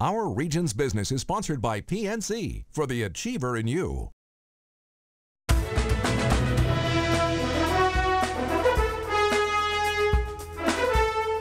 Our region's business is sponsored by PNC for the achiever in you.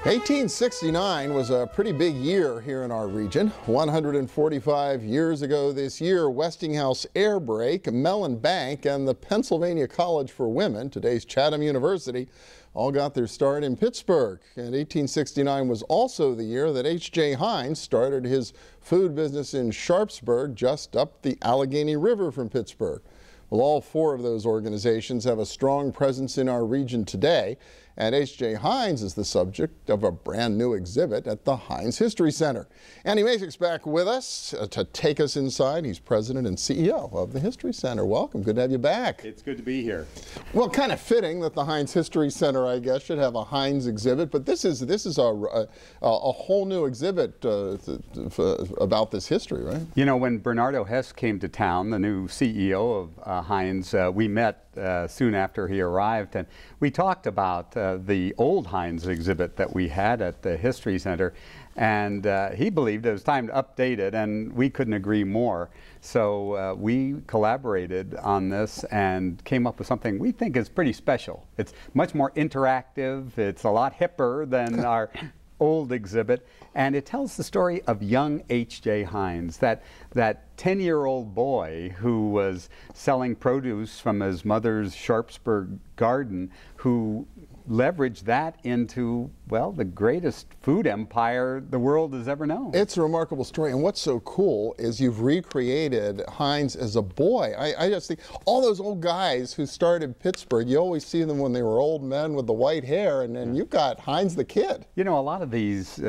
1869 was a pretty big year here in our region. 145 years ago this year, Westinghouse Air Brake, Mellon Bank, and the Pennsylvania College for Women, today's Chatham University, all got their start in Pittsburgh. And 1869 was also the year that H.J.Heinz started his food business in Sharpsburg, just up the Allegheny River from Pittsburgh. Well, all four of those organizations have a strong presence in our region today, and H.J.Heinz is the subject of a brand new exhibit at the Heinz History Center. Andy Masich's back with us to take us inside. He's president and CEO of the History Center. Welcome. Good to have you back. It's good to be here. Well, kind of fitting that the Heinz History Center, I guess, should have a Heinz exhibit, but this is a whole new exhibit about this history, right? You know, when Bernardo Hess came to town, the new CEO of Heinz, we met soon after he arrived, and we talked about the old Heinz exhibit that we had at the History Center, and he believed it was time to update it, and we couldn't agree more. So we collaborated on this and came up with something we think is pretty special. It's much more interactive, it's a lot hipper than our old exhibit, and it tells the story of young H.J. Heinz, that 10-year-old boy who was selling produce from his mother's Sharpsburg garden, who leveraged that into, well, the greatest food empire the world has ever known. It's a remarkable story, and what's so cool is you've recreated Heinz as a boy. I just think all those old guys who started Pittsburgh, you always see them when they were old men with the white hair, and then you've got Heinz the kid. You know, a lot of these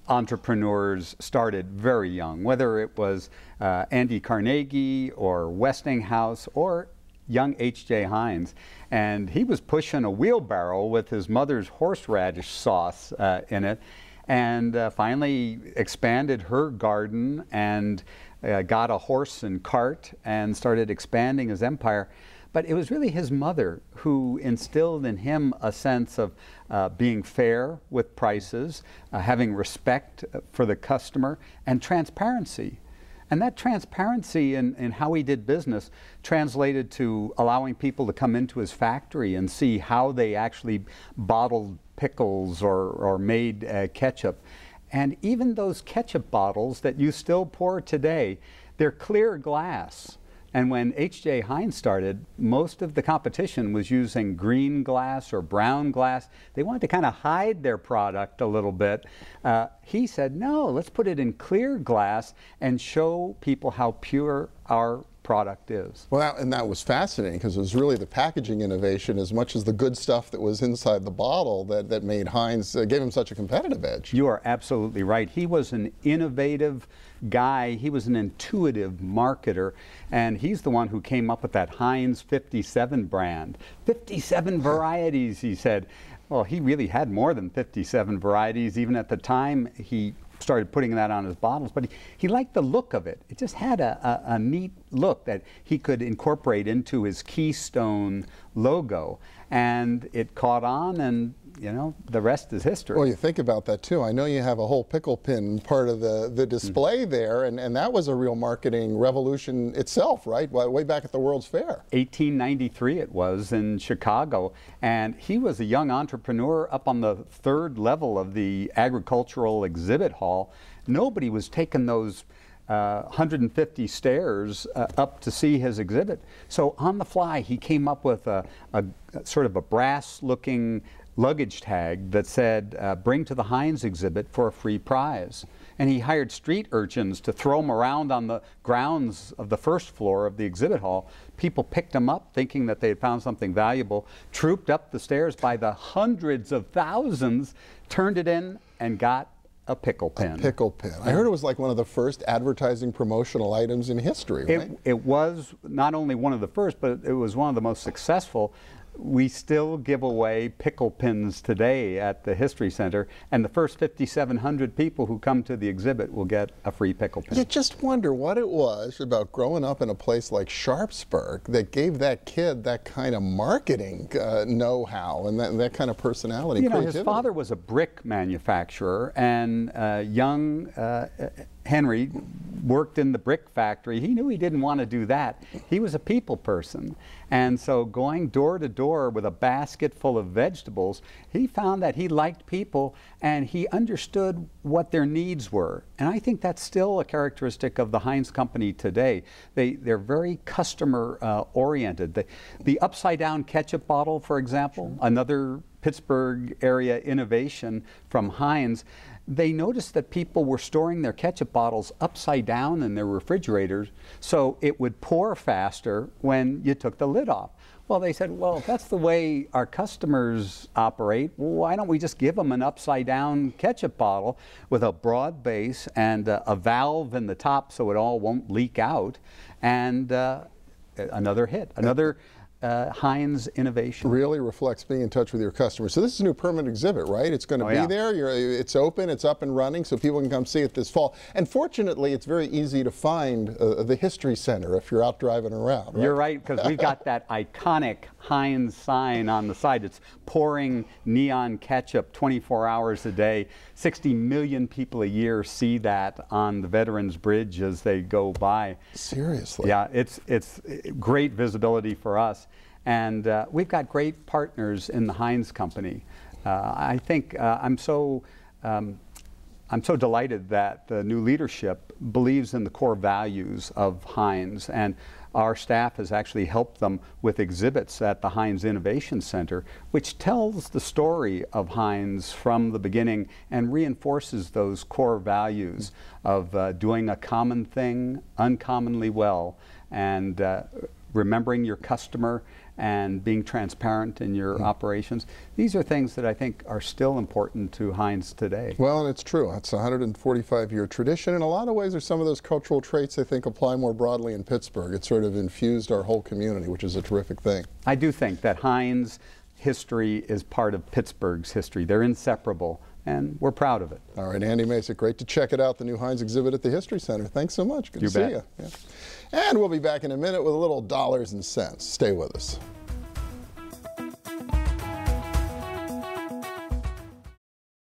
entrepreneurs started very young, whether it was Andy Carnegie or Westinghouse or young H.J. Heinz, and he was pushing a wheelbarrow with his mother's horseradish sauce in it, and finally expanded her garden and got a horse and cart and started expanding his empire. But it was really his mother who instilled in him a sense of being fair with prices, having respect for the customer, and transparency. And that transparency in how he did business translated to allowing people to come into his factory and see how they actually bottled pickles or made ketchup. And even those ketchup bottles that you still pour today, they're clear glass. And when H.J. Heinz started, most of the competition was using green glass or brown glass. They wanted to kind of hide their product a little bit. He said, no, let's put it in clear glass and show people how pure our product is. Well, and that was fascinating because it was really the packaging innovation as much as the good stuff that was inside the bottle that made Heinz, gave him such a competitive edge. You are absolutely right. He was an innovative guy. He was an intuitive marketer, and he's the one who came up with that Heinz 57 brand. 57 varieties, he said. Well, he really had more than 57 varieties even at the time he started putting that on his bottles, but he liked the look of it. It just had a neat look that he could incorporate into his Keystone logo, and it caught on, and you know, the rest is history. Well, you think about that too. I know you have a whole pickle pin part of the display there, and that was a real marketing revolution itself, right? Way back at the World's Fair. 1893 it was in Chicago, and he was a young entrepreneur up on the third level of the agricultural exhibit hall. Nobody was taking those 150 stairs up to see his exhibit. So on the fly, he came up with a sort of a brass-looking luggage tag that said, bring to the Heinz exhibit for a free prize. And he hired street urchins to throw them around on the grounds of the first floor of the exhibit hall. People picked them up thinking that they had found something valuable, trooped up the stairs by the hundreds of thousands, turned it in, and got a pickle pin. A pickle pin. I heard it was like one of the first advertising promotional items in history, right? It was not only one of the first, but it was one of the most successful. we still give away pickle pins today at the History Center, and the first 5,700 people who come to the exhibit will get a free pickle pin. You just wonder what it was about growing up in a place like Sharpsburg that gave that kid that kind of marketing know-how and that kind of personality. You know, his father was a brick manufacturer, and young Henry worked in the brick factory. He knew he didn't want to do that. He was a people person. And so going door to door with a basket full of vegetables, he found that he liked people and he understood what their needs were. And I think that's still a characteristic of the Heinz Company today. They're very customer oriented. The upside down ketchup bottle, for example, another Pittsburgh area innovation from Heinz. They noticed that people were storing their ketchup bottles upside down in their refrigerators, so it would pour faster when you took the lid off. Well, they said, well, if that's the way our customers operate, why don't we just give them an upside down ketchup bottle with a broad base and a valve in the top so it all won't leak out, and another hit, another Heinz innovation. Really reflects being in touch with your customers. So this is a new permanent exhibit, right? It's going to be there. It's open. It's up and running, so people can come see it this fall. And fortunately, it's very easy to find the History Center if you're out driving around. Right? You're right, because we've got that iconic Heinz sign on the side. It's pouring neon ketchup 24 hours a day. 60 million people a year see that on the Veterans Bridge as they go by. Seriously? Yeah, it's great visibility for us. And we've got great partners in the Heinz Company. I think I'm so delighted that the new leadership believes in the core values of Heinz, and our staff has actually helped them with exhibits at the Heinz Innovation Center, which tells the story of Heinz from the beginning and reinforces those core values of doing a common thing uncommonly well, and remembering your customer and being transparent in your operations. These are things that I think are still important to Heinz today. Well, and it's true. It's a 145-year tradition. In a lot of ways, there's some of those cultural traits I think apply more broadly in Pittsburgh. It sort of infused our whole community, which is a terrific thing. I do think that Heinz history is part of Pittsburgh's history. They're inseparable, and we're proud of it. All right, Andy Masich, great to check it out, the new Heinz exhibit at the History Center. Thanks so much. Good to see you. Yeah. And we'll be back in a minute with a little dollars and cents. Stay with us.